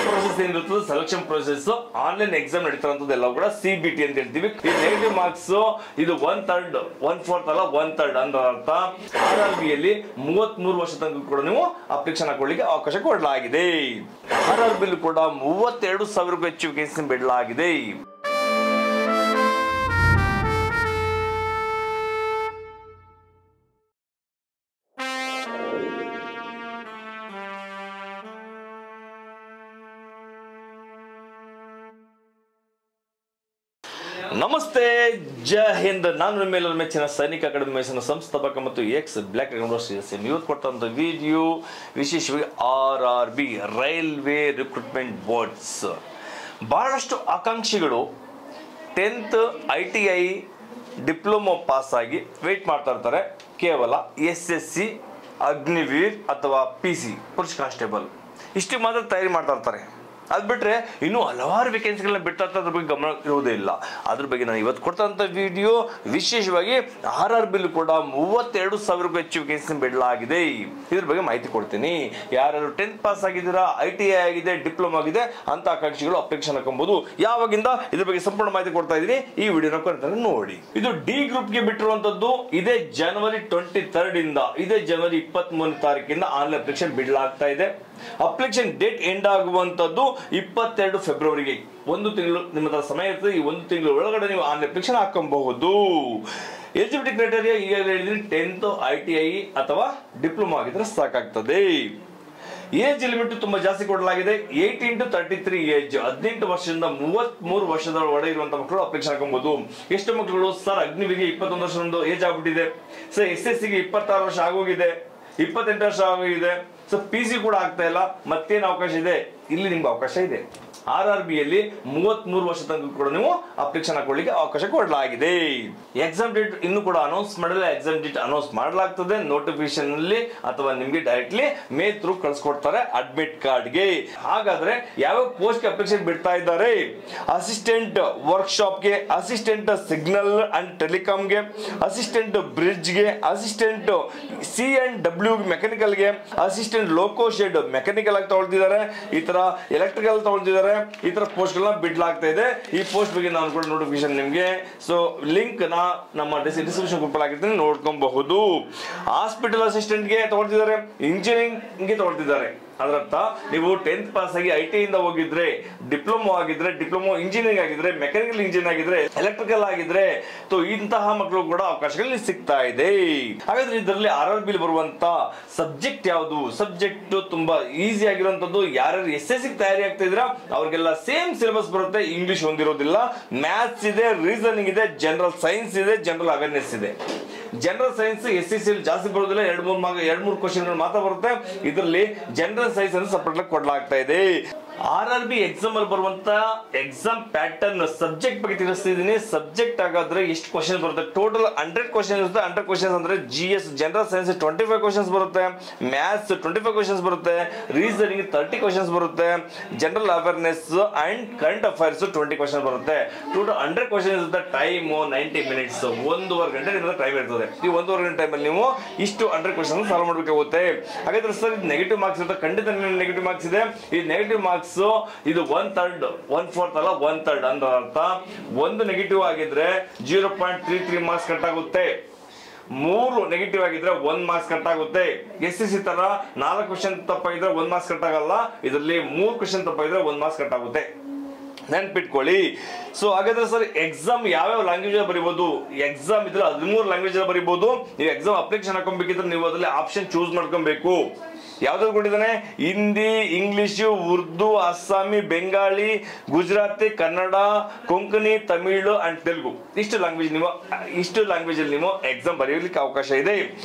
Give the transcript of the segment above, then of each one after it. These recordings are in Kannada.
ಪ್ರೋಸೆಸ್ ಏನಿರ್ತದೆ ಸೆಲೆಕ್ಷನ್ ಪ್ರೋಸೆಸ್ ಆನ್ಲೈನ್ ಎಕ್ಸಾಮ್ ನಡೀತಾರಂತದೆಲ್ಲ ಕೂಡ CBT ಅಂತ ಹೇಳ್ತೀವಿ. ಈ ನೆಗೆಟಿವ್ ಮಾರ್ಕ್ಸ್ ಇದು 1/3 1/4 ಅಲ್ಲ 1/3 ಅಂದ್ರೆ ಅರ್ಥ. RRB ಯಲ್ಲಿ 33 ವರ್ಷ ತನಕ ಕೂಡ ನೀವು ಅಪ್ಲಿಕೇಶನ್ ಹಾಕೊಳ್ಳಿಕ್ಕೆ ಅವಕಾಶ ಕೊಡಲಾಗಿದೆ. RRB ಕೂಡ 32,000ಕ್ಕೂ ಹೆಚ್ಚು ವೇಕೆನ್ಸಿ ಬಿಡಲಾಗಿದೆ. ನಮಸ್ತೆ, ಜೈ ಹಿಂದ್. ನಾನು ನಿಮ್ಮೆಲ್ಲರ ಮೆಚ್ಚಿನ ಸೈನಿಕ ಅಕಾಡೆಮಿ ಮೈಸೂರಿನ ಸಂಸ್ಥಾಪಕ ಮತ್ತು ಎಕ್ಸ್ ಬ್ಲಾಕ್ ಇವತ್ತು ಕೊಟ್ಟಂತ ವಿಡಿಯೋ ವಿಶೇಷವಾಗಿ RRB ರೈಲ್ವೆ ರಿಕ್ರೂಟ್ಮೆಂಟ್ ಬೋರ್ಡ್ಸ್. ಬಹಳಷ್ಟು ಆಕಾಂಕ್ಷಿಗಳು 10th ITI ಡಿಪ್ಲೊಮಾ ಪಾಸ್ ಆಗಿ ವೇಟ್ ಮಾಡ್ತಾ ಇರ್ತಾರೆ. ಕೇವಲ SSC, ಅಗ್ನಿವೀರ್ ಅಥವಾ PC ಪುರುಷ ಕಾನ್ಸ್ಟೇಬಲ್ ಇಷ್ಟು ಮಾತ್ರ ತಯಾರಿ ಮಾಡ್ತಾ ಇರ್ತಾರೆ. ಅದು ಬಿಟ್ಟರೆ ಇನ್ನೂ ಹಲವಾರು ವೇಕೆನ್ಸಿಗಳನ್ನ ಬಿಡ್ತಾ ಇರ್ತಾರೆ. ಅದ್ರ ಬಗ್ಗೆ ಗಮನ ಇರೋದೇ ಇಲ್ಲ. ಅದ್ರ ಬಗ್ಗೆ ನಾನು ಇವತ್ತು ಕೊಡ್ತಂಥ ವಿಡಿಯೋ ವಿಶೇಷವಾಗಿ RRB ಕೂಡ 32,000ಕ್ಕೂ ಹೆಚ್ಚು ವೇಕೆನ್ಸಿ ಬಿಡಲಾಗಿದೆ. ಇದ್ರ ಬಗ್ಗೆ ಮಾಹಿತಿ ಕೊಡ್ತೀನಿ. ಯಾರು 10th ಪಾಸ್ ಆಗಿದ್ದೀರಾ, ITI ಆಗಿದೆ, ಡಿಪ್ಲೊಮಾ ಆಗಿದೆ ಅಂತ ಆಕಾಂಕ್ಷಿಗಳು ಅಪ್ಲಿಕೇಶನ್ ಹಾಕೊಬಹುದು. ಯಾವಾಗಿಂದ ಇದ್ರ ಬಗ್ಗೆ ಸಂಪೂರ್ಣ ಮಾಹಿತಿ ಕೊಡ್ತಾ ಇದ್ದೀನಿ. ಈ ವಿಡಿಯೋನ ಕೊಡ್ತಾರೆ ನೋಡಿ. ಇದು D ಗ್ರೂಪ್ಗೆ ಬಿಟ್ಟಿರುವಂತದ್ದು ಇದೇ ಜನವರಿ 23rd ಇಂದ ಇದೇ ಜನವರಿ 23ನೇ ತಾರೀಕಿಂದ ಆನ್ಲೈನ್ ಅಪ್ಲಿಕೇಶನ್ ಬಿಡಲಾಗ್ತಾ ಇದೆ. ಅಪ್ಲಿಕೇಶನ್ ಡೇಟ್ ಎಂಡ್ ಆಗುವಂತದ್ದು 22 ಫೆಬ್ರವರಿಗೆ. ಒಂದು ತಿಂಗಳು ನಿಮ್ಮ ಹತ್ರ ಸಮಯ ಇರ್ತದೆ. ಈ ಒಂದು ತಿಂಗಳ ಒಳಗಡೆ ನೀವು ಆನ್ಲೈನ್ ಅಪ್ಲಿಕೇಶನ್ ಹಾಕಬಹುದು. ಎಲಿಜಿಬಿಲಿಟಿ ಕ್ರೈಟೇರಿಯಾ ಈಗ ಹೇಳಿದ್ರೆ 10th ITI ಅಥವಾ ಡಿಪ್ಲೊಮಾ ಆಗಿದ್ರೆ ಸಾಕಾಗ್ತದೆ. ಏಜ್ ಲಿಮಿಟ್ ತುಂಬಾ ಜಾಸ್ತಿ ಕೊಡಲಾಗಿದೆ. 18 to 33 ಏಜ್, 18 ವರ್ಷದಿಂದ 33 ವರ್ಷದ ಒಳಗೆ ಇರುವಂತಹ ಮಕ್ಕಳು ಅಪ್ಲಿಕೇಶನ್ ಹಾಕಬಹುದು. ಎಷ್ಟು ಮಕ್ಕಳು ಸರ್? ಅಗ್ನಿವಿಗೆ 21 ವರ್ಷದ ಏಜ್ ಆಗ್ಬಿಟ್ಟಿದೆ ಸರ್. SSCಗೆ 26 ವರ್ಷ ಆಗೋಗಿದೆ, 28 ವರ್ಷ ಆಗೋಗಿದೆ. ಸೊ PC ಕೂಡ ಆಗ್ತಾ ಇಲ್ಲ. ಮತ್ತೇನು ಅವಕಾಶ ಇದೆ? ಇಲ್ಲಿ ನಿಮ್ಗೆ ಅವಕಾಶ ಇದೆ. RRB ಯಲ್ಲಿ 33 ವರ್ಷ ತನಕ ಕೂಡ ನೀವು ಅಪ್ಲಿಕೇಶನ್ ಹಾಕೊಳ್ಳಿಕ್ಕೆ ಅವಕಾಶ ಕೊಡಲಾಗಿದೆ. ಎಕ್ಸಾಮ್ ಡೇಟ್ ಇನ್ನು ಕೂಡ ಅನೌನ್ಸ್ ಮಾಡಿಲ್ಲ. ಎಕ್ಸಾಮ್ ಡೇಟ್ ಅನೌನ್ಸ್ ಮಾಡಲಾಗ್ತದೆ ನೋಟಿಫಿಕೇಶನ್ ಅಲ್ಲಿ ಅಥವಾ ನಿಮ್ಗೆ ಡೈರೆಕ್ಟ್ಲಿ ಮೇಲ್ ಥ್ರೂ ಕಳ್ಸಿಕೊಡ್ತಾರೆ ಅಡ್ಮಿಟ್ ಕಾರ್ಡ್ಗೆ. ಹಾಗಾದ್ರೆ ಯಾವ ಪೋಸ್ಟ್ ಅಪ್ಲಿಕೇಶನ್ ಬಿಡ್ತಾ ಇದ್ದಾರೆ? ಅಸಿಸ್ಟೆಂಟ್ ವರ್ಕ್ಶಾಪ್ಗೆ, ಅಸಿಸ್ಟೆಂಟ್ ಸಿಗ್ನಲ್ ಅಂಡ್ ಟೆಲಿಕಾಮ್ಗೆ, ಅಸಿಸ್ಟೆಂಟ್ ಬ್ರಿಡ್ಜ್ಗೆ, ಅಸಿಸ್ಟೆಂಟ್ C&W ಮೆಕ್ಯಾನಿಕಲ್ಗೆ, ಅಸಿಸ್ಟೆಂಟ್ ಲೋಕೋ ಶೆಡ್ ಮೆಕ್ಯಾನಿಕಲ್ ಆಗಿ ತಗೊಳ್ತಿದ್ದಾರೆ. ಈ ತರ ಎಲೆಕ್ಟ್ರಿಕಲ್ ತಗೊಳ್ತಿದ್ದಾರೆ. ಈ ತರ ಪೋಸ್ಟ್ ಗಳನ್ನ ಬಿಡ್ಲಾಗ್ತಾ ಇದೆ. ಈ ಪೋಸ್ಟ್ ಬಗ್ಗೆ ನಾನು ಕೂಡ ನೋಟಿಫಿಕೇಶನ್ ನಿಮ್ಗೆ ಲಿಂಕ್ ನಮ್ಮ ಡಿಸ್ಕ್ರಿಪ್ಷನ್ ಗ್ರೂಪ್ ಅಲ್ಲಿ ಹಾಕಿರ್ತೀನಿ, ನೋಡ್ಕೊಬಹುದು. ಹಾಸ್ಪಿಟಲ್ ಅಸಿಸ್ಟೆಂಟ್ ಗೆ ತಗೊಳ್ತಿದ್ದಾರೆ, ಇಂಜಿನಿಯರಿಂಗ್ ಗೆ ತಗೊಳ್ತಿದ್ದಾರೆ. ಅದರರ್ಥ ನೀವು 10th ಪಾಸ್ ಆಗಿ ITI ಇಂದ ಹೋಗಿದ್ರೆ, ಡಿಪ್ಲೊಮಾ ಆಗಿದ್ರೆ, ಡಿಪ್ಲೊಮಾ ಇಂಜಿನಿಯರಿಂಗ್ ಆಗಿದ್ರೆ, ಮೆಕ್ಯಾನಿಕಲ್ ಇಂಜಿನಿಯರಿಂಗ್ ಆಗಿದ್ರೆ, ಎಲೆಕ್ಟ್ರಿಕಲ್ ಆಗಿದ್ರೆ, ಇಂತಹ ಮಕ್ಕಳು ಕೂಡ ಅವಕಾಶಗಳು ಸಿಗ್ತಾ ಇದೆ. ಹಾಗಾದ್ರೆ ಇದರಲ್ಲಿ RRB ಬರುವಂತ ಸಬ್ಜೆಕ್ಟ್ ಯಾವುದು? ಸಬ್ಜೆಕ್ಟ್ ತುಂಬಾ ಈಸಿ ಆಗಿರುವಂತದ್ದು. ಯಾರು SSC ತಯಾರಿ ಆಗ್ತಾ ಇದ್ರ ಅವ್ರಿಗೆಲ್ಲ ಸೇಮ್ ಸಿಲೆಬಸ್ ಬರುತ್ತೆ. ಇಂಗ್ಲಿಷ್ ಹೊಂದಿರೋದಿಲ್ಲ, ಮ್ಯಾಥ್ಸ್ ಇದೆ, ರೀಸನಿಂಗ್ ಇದೆ, ಜನರಲ್ ಸೈನ್ಸ್ ಇದೆ, ಜನರಲ್ ಅವೇರ್ನೆಸ್ ಇದೆ. ಜನರಲ್ ಸೈನ್ಸ್ SSC ಜಾಸ್ತಿ ಬರೋದಿಲ್ಲ, 2-3 ಕ್ವಶನ್ಗಳು ಮಾತ್ರ ಬರುತ್ತೆ. ಇದರಲ್ಲಿ ಜನರಲ್ ಸೈನ್ಸ್ ಅನ್ನು ಸಪರೇಟ್ ಕೊಡಲಾಗ್ತಾ ಇದೆ. RRB ಎಕ್ಸಾಮ್ ಅಲ್ಲಿ ಬರುವಂತ ಎಕ್ಸಾಮ್ ಪ್ಯಾಟರ್ನ್ ಸಬ್ಜೆಕ್ಟ್ ಬಗ್ಗೆ ತಿಳಿಸ್ತಿದ್ದೀನಿ. ಸಬ್ಜೆಕ್ಟ್ ಆಗಾದ್ರೆ ಎಷ್ಟು ಕ್ವಶನ್ ಬರುತ್ತೆ? ಟೋಟಲ್ 100 ಕ್ವಶನ್ ಇರುತ್ತೆ. 100 ಕ್ವಶನ್ಸ್ ಅಂದ್ರೆ GS ಜನರಲ್ ಸೈನ್ಸ್ 25 ಕ್ವಶನ್ಸ್ ಬರುತ್ತೆ, ಮ್ಯಾಥ್ಸ್ 25 ಕ್ವಶನ್ಸ್ ಬರುತ್ತೆ, ರೀಸನಿಂಗ್ 30 ಕ್ವಶನ್ಸ್ ಬರುತ್ತೆ, general awareness and current affairs 20 question ಬರುತ್ತೆ. ಟೋಟಲ್ 100 ಕ್ವಶನ್ ಇರುತ್ತೆ. ಟೈಮ್ 90 ಮಿನಿಟ್ಸ್, 1.5 ಗಂಟೆ ಟೈಮ್ ಇರ್ತದೆ. ಈ 1.5 ಗಂಟೆ ಟೈಮ್ ಅಲ್ಲಿ ನೀವು ಇಷ್ಟು 100 ಕ್ವಶನ್ ಸಾಲ್ವ್ ಮಾಡಬೇಕಾಗುತ್ತೆ. ಹಾಗಾದ್ರೆ ಸರ್ ಇದು ನೆಗೆಟಿವ್ ಮಾರ್ಕ್ಸ್ ಇರುತ್ತೆ? ಖಂಡಿತ ನೆಗೆಟಿವ್ ಮಾರ್ಕ್ಸ್ ಇದೆ. ಈ ನೆಗೆಟಿವ್ ಮಾರ್ಕ್ಸ್ ಇದು 1/3 1/4 ಅಲ್ಲ 1/3 ಅಂದ್ರೆ ಅರ್ಥ. ಒಂದು ನೆಗೆಟಿವ್ ಆಗಿದ್ರೆ 0.33 ಮಾರ್ಕ್ಸ್ ಕಟ್ ಆಗುತ್ತೆ. 3 ನೆಗೆಟಿವ್ ಆಗಿದ್ರೆ 1 ಮಾರ್ಕ್ಸ್ ಕಟ್ ಆಗುತ್ತೆ. SSC ತರ 4 ಕ್ವಶನ್ ತಪ್ಪಾಗಿದ್ರೆ 1 ಮಾರ್ಕ್ಸ್ ಕಟ್ ಆಗಲ್ಲ. ಇದರಲ್ಲಿ 3 ಕ್ವಶನ್ ತಪ್ಪಾಗಿದ್ರೆ 1 ಮಾರ್ಕ್ಸ್ ಕಟ್ ಆಗುತ್ತೆ. ನೆನ್ಪಿಟ್ಕೊಳ್ಳಿ. ಸೊ ಹಾಗಾದ್ರೆ ಸರ್ ಎಕ್ಸಾಮ್ ಯಾವ್ಯಾವ ಲ್ಯಾಂಗ್ವೇಜ್ ಬರೀಬಹುದು? ಎಕ್ಸಾಮ್ ಇದ್ರೆ 13 ಲ್ಯಾಂಗ್ವೇಜ್ ಬರೀಬಹುದು. ನೀವು ಎಕ್ಸಾಮ್ ಅಪ್ಲಿಕೇಶನ್ ಹಾಕೊಬೇಕಿದ್ರೆ ನೀವು ಅದರಲ್ಲಿ ಆಪ್ಷನ್ ಚೂಸ್ ಮಾಡ್ಕೊಬೇಕು. ಯಾವ್ದಾದ್ರು ಕೊಟ್ಟಿದ್ದಾನೆ? Hindi, English, Urdu, Assamese, Bengali, Gujarati, Kannada, Konkani, Tamil and Telugu. ಇಷ್ಟು ಲ್ಯಾಂಗ್ವೇಜ್ ಅಲ್ಲಿ ನೀವು ಎಕ್ಸಾಮ್ ಬರೆಯಲಿಕ್ಕೆ ಅವಕಾಶ ಇದೆ.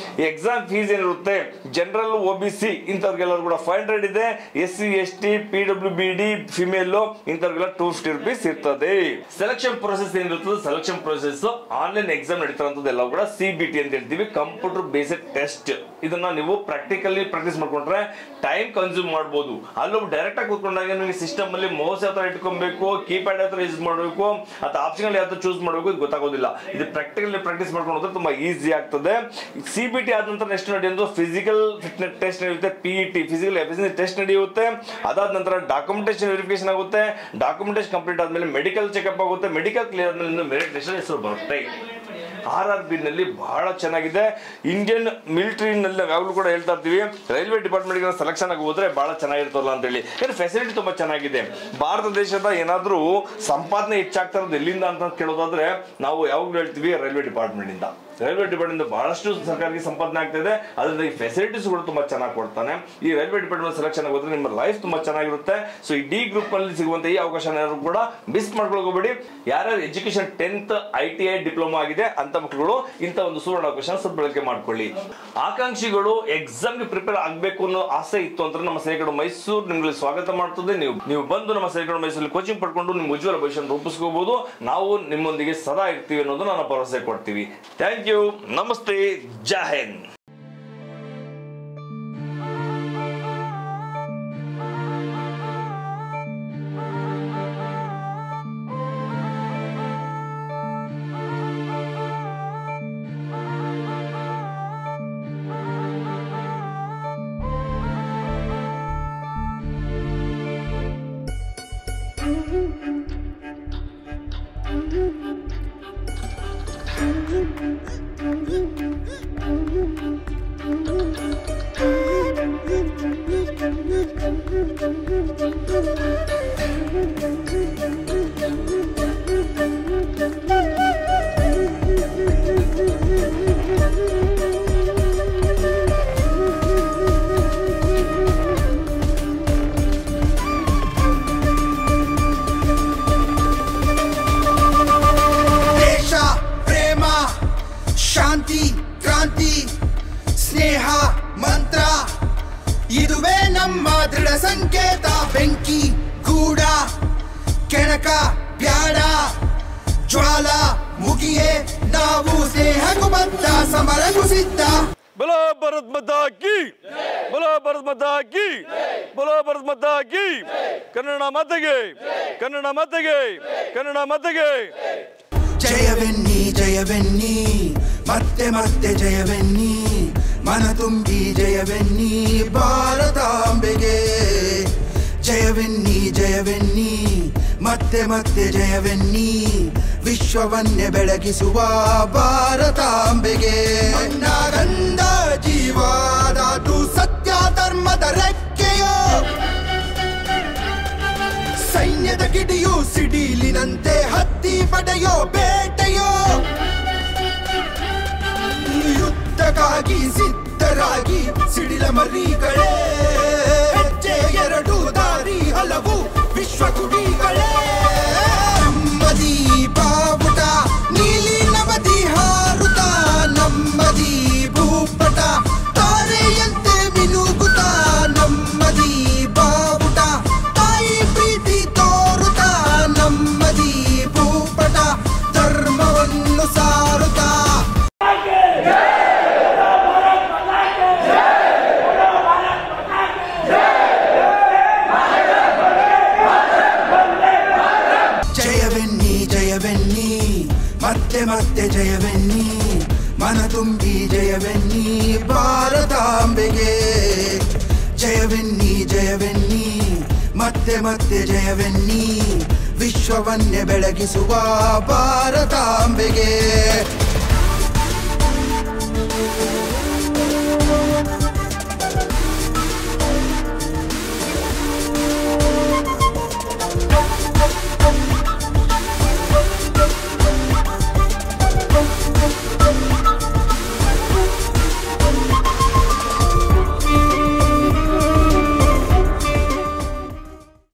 ಎಕ್ಸಾಮ್ ಫೀಸ್ ಏನಿರುತ್ತೆ? ಜನರಲ್, OBC ಇಂಥವ್ರಿಗೆಲ್ಲರೂ ಕೂಡ 500 ಇದೆ. SC ST PWBD ಫಿಮೇಲ್ ಇಂಥವ್ರಿಗೆಲ್ಲ 250 rupees ಇರ್ತದೆ. ಸೆಲೆಕ್ಷನ್ ಪ್ರೊಸೆಸ್ ಏನಿರ್ತದೆ? ಸೆಲೆಕ್ಷನ್ ಪ್ರೊಸೆಸ್ ಆನ್ಲೈನ್ ಎಕ್ಸಾಮ್ ನಡೀತಾರಂತದೆಲ್ಲ ಕೂಡ CBT ಅಂತ ಹೇಳ್ತೀವಿ, ಕಂಪ್ಯೂಟರ್ ಬೇಸ್ಡ್ ಟೆಸ್ಟ್. ಇದನ್ನ ನೀವು ಪ್ರಾಕ್ಟಿಕಲಿ ಪ್ರಾಕ್ಟೀಸ್ ಮಾಡ್ಕೊಂಡು ಮಾಡ್ಕೊಂಡ್ರೆ ಟೈಮ್ ಕನ್ಸ್ಯೂಮ್ ಮಾಡ್ಬೋದು. ಅಲ್ಲೊಬ್ಬ ಡೈರೆಕ್ಟ್ ಆಗಿ ಕೂತ್ಕೊಂಡಾಗ ನಿಮಗೆ ಸಿಸ್ಟಮ್ ಅಲ್ಲಿ ಮೌಸ್ ಯಾವ ತರ ಇಟ್ಕೊಬೇಕು, ಕೀಪ್ಯಾಡ್ ಯಾವ ತರ ಯೂಸ್ ಮಾಡಬೇಕು ಅಥವಾ ಆಪ್ಷನ್ ಯಾವ ತರ ಚೂಸ್ ಮಾಡಬೇಕು ಇದು ಗೊತ್ತಾಗೋದಿಲ್ಲ. ಇದು ಪ್ರಾಕ್ಟಿಕಲ್ ಪ್ರಾಕ್ಟೀಸ್ ಮಾಡ್ಕೊಂಡು ಹೋದ್ರೆ ತುಂಬಾ ಈಸಿ ಆಗ್ತದೆ. CBT ಆದ ನಂತರ ನೆಕ್ಸ್ಟ್ ನಡೆಯೋದು ಫಿಸಿಕಲ್ ಫಿಟ್ನೆಸ್ ಟೆಸ್ಟ್ ನಡೆಯುತ್ತೆ, PET ಫಿಸಿಕಲ್ ಎಫಿಷಿಯನ್ಸಿ ಟೆಸ್ಟ್ ನಡೆಯುತ್ತೆ. ಅದಾದ ನಂತರ ಡಾಕ್ಯುಮೆಂಟೇಶನ್ ವೆರಿಫಿಕೇಶನ್ ಆಗುತ್ತೆ. ಡಾಕ್ಯುಮೆಂಟೇಶನ್ ಕಂಪ್ಲೀಟ್ ಆದ್ಮೇಲೆ ಮೆಡಿಕಲ್ ಚೆಕಪ್ ಆಗುತ್ತೆ. ಮೆಡಿಕಲ್ ಕ್ಲಿಯರ್ ಆದ್ಮೇಲೆ ಮೆರಿಟ್ ಲಿಸ್ಟ್ ಹೆಸರು ಬರುತ್ತೆ. RRB ನಲ್ಲಿ ಬಹಳ ಚೆನ್ನಾಗಿದೆ. ಇಂಡಿಯನ್ ಮಿಲಿಟರಿ ನಲ್ಲಿ ನಾವು ಯಾವಾಗಲೂ ಕೂಡ ಹೇಳ್ತಾ ಇರ್ತೀವಿ ರೈಲ್ವೆ ಡಿಪಾರ್ಟ್ಮೆಂಟ್ ಸೆಲೆಕ್ಷನ್ ಆಗಿ ಹೋದ್ರೆ ಬಹಳ ಚೆನ್ನಾಗಿರ್ತಲ್ಲ ಅಂತ ಹೇಳಿ. ಯಾಕಂದ್ರೆ ಫೆಸಿಲಿಟಿ ತುಂಬಾ ಚೆನ್ನಾಗಿದೆ. ಭಾರತ ದೇಶದ ಏನಾದ್ರೂ ಸಂಪಾದನೆ ಹೆಚ್ಚಾಗ್ತಾ ಇರೋದು ಎಲ್ಲಿಂದ ಅಂತ ಕೇಳೋದಾದ್ರೆ ನಾವು ಯಾವಾಗಲೂ ಹೇಳ್ತೀವಿ ರೈಲ್ವೆ ಡಿಪಾರ್ಟ್ಮೆಂಟ್ ಇಂದ. ರೈಲ್ವೆ ಡಿಪಾರ್ಟ್ಮೆಂಟ್ ಬಹಳಷ್ಟು ಸರ್ಕಾರಕ್ಕೆ ಸಂಪಾದನೆ ಆಗ್ತಿದೆ. ಅದರಿಂದ ಈ ಫೆಸಿಲಿಟೀಸ್ ಕೂಡ ತುಂಬಾ ಚೆನ್ನಾಗಿ ಕೊಡ್ತಾನೆ. ಈ ರೈಲ್ವೆ ಡಿಪಾರ್ಟ್ಮೆಂಟ್ ಸೆಲೆಕ್ಷನ್ ಆಗೋದ್ರೆ ನಿಮ್ಮ ಲೈಫ್ ತುಂಬಾ ಚೆನ್ನಾಗಿರುತ್ತೆ. ಸೊ ಈ D ಗ್ರೂಪ್ ಅಲ್ಲಿ ಸಿಗುವಂತ ಈ ಅವಕಾಶ ಕೂಡ ಮಿಸ್ ಮಾಡ್ಕೊಳ್ಳೋಬೇಡಿ. ಯಾರ್ಯಾರು ಎಜುಕೇಶನ್ 10th ITI ಡಿಪ್ಲೊಮಾ ಆಗಿದೆ ಅಂತ ಮಕ್ಕಳುಗಳು ಇಂಥ ಒಂದು ಸುವರ್ಣ ಅವಕಾಶ ಸದ್ಬಳಕೆ ಮಾಡ್ಕೊಳ್ಳಿ. ಆಕಾಂಕ್ಷಿಗಳು ಎಕ್ಸಾಮ್ಗೆ ಪ್ರಿಪೇರ್ ಆಗಬೇಕು ಅನ್ನೋ ಆಸೆ ಇತ್ತು ಅಂತ ನಮ್ಮ ಸೇರಿಕಡೆ ಮೈಸೂರು ನಿಮ್ಗೆ ಸ್ವಾಗತ ಮಾಡ್ತದೆ. ನೀವು ಬಂದು ನಮ್ಮ ಸೇರಿಕಡೆ ಮೈಸೂರಲ್ಲಿ ಕೋಚಿಂಗ್ ಪಡ್ಕೊಂಡು ನಿಮ್ಮ ಉಜ್ವಲ ಭವಿಷ್ಯ ರೂಪಿಸ್ಕೋಬಹುದು. ನಾವು ನಿಮ್ಮೊಂದಿಗೆ ಸದಾ ಇರ್ತೀವಿ ಅನ್ನೋದು ನಾನು ಭರವಸೆ ಕೊಡ್ತೀವಿ. Thank you. ನಮಸ್ತೆ. ಜೈ ಹಿಂದ್. ಶಾಂತಿ ಕ್ರಾಂತಿ ಸ್ನೇಹ ಮಂತ್ರ ಇದುವೇ ನಮ್ಮ ದೃಢ ಸಂಕೇತ. ಬೆಂಕಿ ಗೂಡ ಕೆಣಕ ಬ್ಯಾಡ ಜ್ವಾಲ ಮುಗಿಯೇ ನಾವು ಸ್ನೇಹಕ್ಕೂ ಬದ್ಧ ಸಮರಕ್ಕೂ ಸಿದ್ಧ. बोलो भारत माता की, बोलो भारत माता की, बोलो भारत माता की. ಕನ್ನಡ ಮಾತೆಗೆ, ಕನ್ನಡ ಮಾತೆಗೆ, ಕನ್ನಡ ಮಾತೆಗೆ. ಜಯವೆನ್ನಿ ಜಯವೆನ್ನಿ ಮತ್ತೆ ಮತ್ತೆ ಜಯವೆನ್ನಿ ಮನ ತುಂಬಿ ಜಯವೆನ್ನಿ ಭಾರತಾಂಬೆಗೆ. ಜಯವೆನ್ನಿ ಜಯವೆನ್ನಿ ಮತ್ತೆ ಮತ್ತೆ ಜಯವೆನ್ನಿ ವಿಶ್ವವನ್ನೇ ಬೆಳಗಿಸುವ ಭಾರತಾಂಬೆಗೆ. ಗಂಧ ಜೀವಾದಾತು ಸತ್ಯ ಧರ್ಮದ ರೆಕ್ಕೆಯೋ ಸೈನ್ಯದ ಕಿಡಿಯು ಸಿಡಿಲಿನಂತೆ ಹತ್ತಿ ಪಡೆಯೋ ಬೇಟೆಯೋ ಯುದ್ಧಕ್ಕಾಗಿ ಸಿದ್ಧರಾಗಿ ಸಿಡಿಲ ಮರಿಗಳೇ. ಹೆಜ್ಜೆ ಎರಡು ದಾರಿ ಹಲವು ವಿಶ್ವ ಗುಡಿಗಳೇ. ನಮ್ಮದಿ ಬಾವುಟ ನೀಲಿ ನವದಿ ಹಾರುತ ನಮ್ಮದಿ ಭೂಪಟ ತಾರೆಯಂತೆ ಮಿನುಗುತ್ತ. ನಮ್ಮದಿ ಬಾವುಟ ತಾಯಿ ಪ್ರೀತಿ ತೋರುತ್ತ ನಮ್ಮದಿ ಭೂಪಟ ಧರ್ಮವನ್ನು ಸಾರುತ್ತ. ಜಯವೆನ್ನಿ ಜಯವೆನ್ನಿ ಮತ್ತೆ ಮತ್ತೆ ಜಯವೆನ್ನಿ ಮನ ತುಂಬಿ ಜಯವೆನ್ನಿ ಭಾರತಾಂಬೆಗೆ. ಜಯವೆನ್ನಿ ಜಯವೆನ್ನಿ ಮತ್ತೆ ಮತ್ತೆ ಜಯವೆನ್ನಿ ವಿಶ್ವವನ್ನೇ ಬೆಳಗಿಸುವ ಭಾರತಾಂಬೆಗೆ.